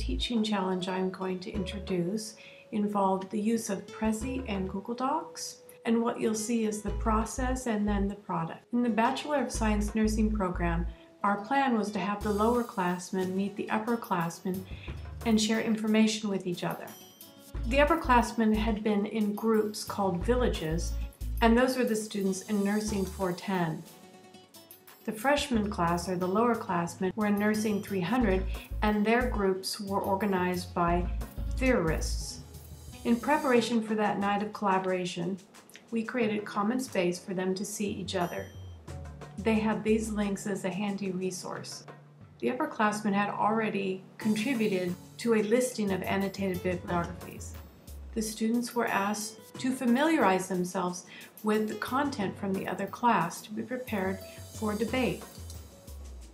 teaching challenge I'm going to introduce involved the use of Prezi and Google Docs. And what you'll see is the process and then the product. In the Bachelor of Science Nursing program, our plan was to have the lower classmen meet the upperclassmen and share information with each other. The upperclassmen had been in groups called villages, and those were the students in Nursing 410. The freshman class, or the lower classmen, were in Nursing 300, and their groups were organized by theorists. In preparation for that night of collaboration, we created common space for them to see each other. They had these links as a handy resource. The upperclassmen had already contributed to a listing of annotated bibliographies. The students were asked to familiarize themselves with the content from the other class to be prepared for debate.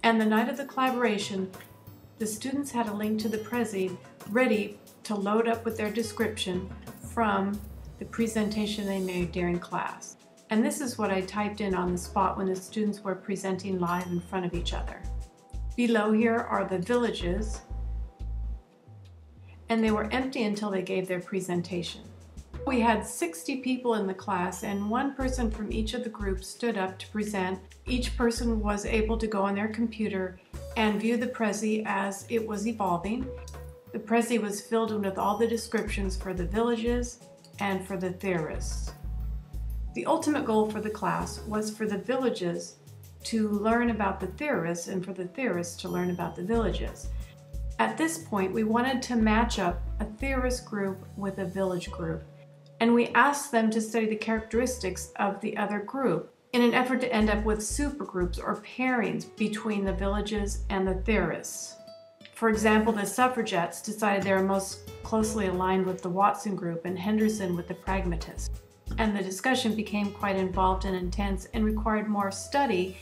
And the night of the collaboration, the students had a link to the Prezi ready to load up with their description from the presentation they made during class. And this is what I typed in on the spot when the students were presenting live in front of each other. Below here are the villages, and they were empty until they gave their presentation. We had 60 people in the class, and one person from each of the groups stood up to present. Each person was able to go on their computer and view the Prezi as it was evolving. The Prezi was filled in with all the descriptions for the villages and for the theorists. The ultimate goal for the class was for the villages to learn about the theorists and for the theorists to learn about the villages. At this point, we wanted to match up a theorist group with a village group, and we asked them to study the characteristics of the other group in an effort to end up with supergroups or pairings between the villages and the theorists. For example, the suffragettes decided they were most closely aligned with the Watson group and Henderson with the pragmatists. And the discussion became quite involved and intense and required more study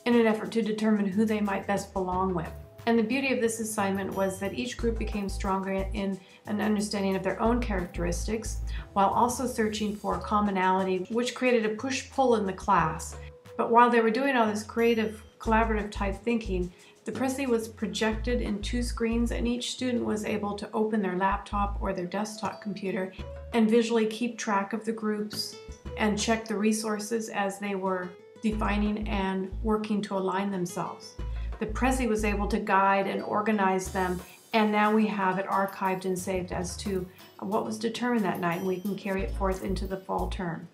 in an effort to determine who they might best belong with. And the beauty of this assignment was that each group became stronger in an understanding of their own characteristics while also searching for commonality, which created a push-pull in the class. But while they were doing all this creative, collaborative type thinking, the Prezi was projected in 2 screens, and each student was able to open their laptop or their desktop computer and visually keep track of the groups and check the resources as they were defining and working to align themselves. The Prezi was able to guide and organize them, and now we have it archived and saved as to what was determined that night, and we can carry it forth into the fall term.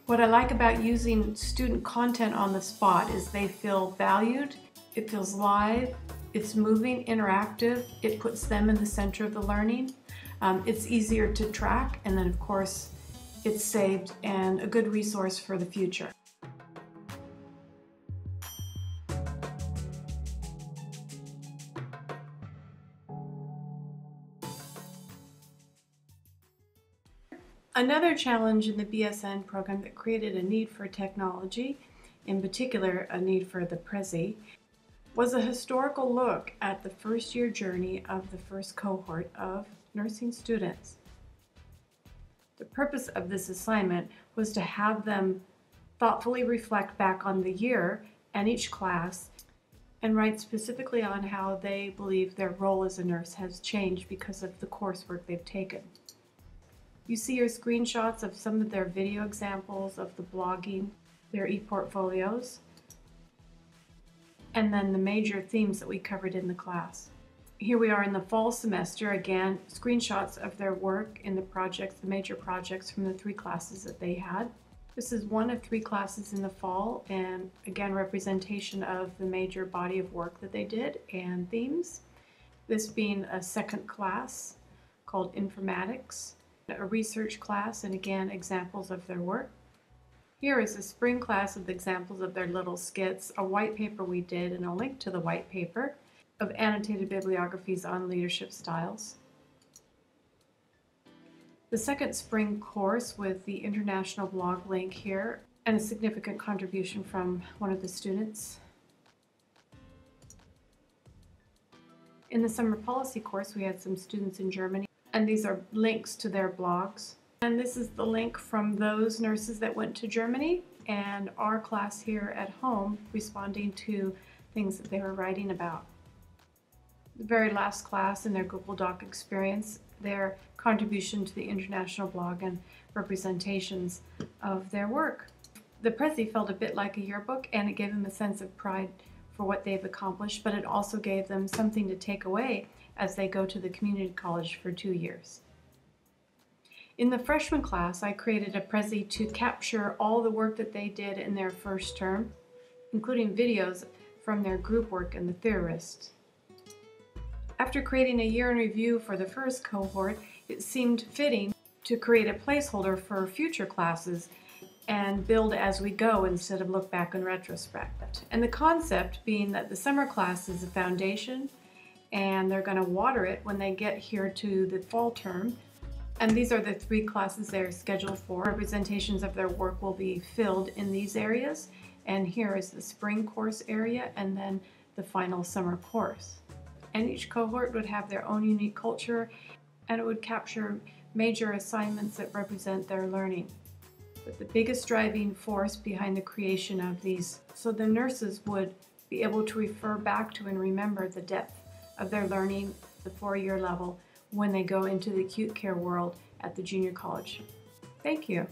What I like about using student content on the spot is they feel valued, it feels live, it's moving, interactive, it puts them in the center of the learning. It's easier to track, and then of course it's saved and a good resource for the future. Another challenge in the BSN program that created a need for technology, in particular a need for the Prezi, was a historical look at the first-year journey of the first cohort of nursing students. The purpose of this assignment was to have them thoughtfully reflect back on the year and each class and write specifically on how they believe their role as a nurse has changed because of the coursework they've taken. You see your screenshots of some of their video examples of the blogging, their e-portfolios, and then the major themes that we covered in the class. Here we are in the fall semester, again, screenshots of their work in the projects, the major projects from the 3 classes that they had. This is one of 3 classes in the fall, and again, representation of the major body of work that they did and themes. This being a second class called Informatics, a research class, and again, examples of their work. Here is a spring class of examples of their little skits, a white paper we did, and a link to the white paper of annotated bibliographies on leadership styles. The second spring course with the international blog link here, and a significant contribution from one of the students. In the summer policy course, we had some students in Germany, and these are links to their blogs. And this is the link from those nurses that went to Germany and our class here at home responding to things that they were writing about. The very last class in their Google Doc experience, their contribution to the international blog and representations of their work. The Prezi felt a bit like a yearbook, and it gave them a sense of pride for what they've accomplished, but it also gave them something to take away as they go to the community college for 2 years. In the freshman class, I created a Prezi to capture all the work that they did in their first term, including videos from their group work and the theorists. After creating a year in review for the first cohort, it seemed fitting to create a placeholder for future classes and build as we go instead of look back in retrospect. And the concept being that the summer class is the foundation and they're going to water it when they get here to the fall term. And these are the 3 classes they're scheduled for. Representations of their work will be filled in these areas. And here is the spring course area and then the final summer course. And each cohort would have their own unique culture, and it would capture major assignments that represent their learning. But the biggest driving force behind the creation of these, so the nurses would be able to refer back to and remember the depth of their learning, the 4-year level, when they go into the acute care world at the junior college. Thank you.